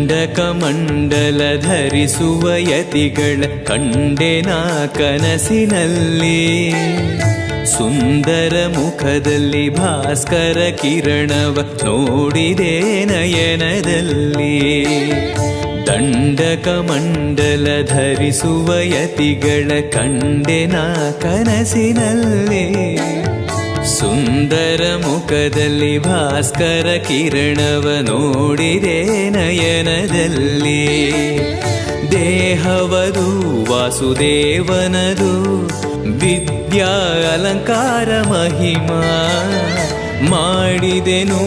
ದಂಡಕಮಂಡಲ ಧರಿಸುವ ಯತಿಗಳ ಕಂಡೆನ ಕನಸಿನಲ್ಲಿ ಸುಂದರ ಮುಖದಲ್ಲಿ ಭಾಸ್ಕರ ಕಿರಣವ ನೋಡಿದೆ ನಯನದಲ್ಲಿ ದಂಡಕಮಂಡಲ ಧರಿಸುವ ಯತಿಗಳ ಕಂಡೆನ ಕನಸಿನಲ್ಲಿ ಸುಂದರ ಮುಖದಲ್ಲಿ ಭಾಸ್ಕರ ಕಿರಣವ ನೋಡಿದೆ ನಯನದಲ್ಲಿ ದೇಹವದು ವಾಸುದೇವನದು ವಿದ್ಯಾ ಅಲಂಕಾರ ಮಹಿಮಾ ಮಾಡಿದೆನು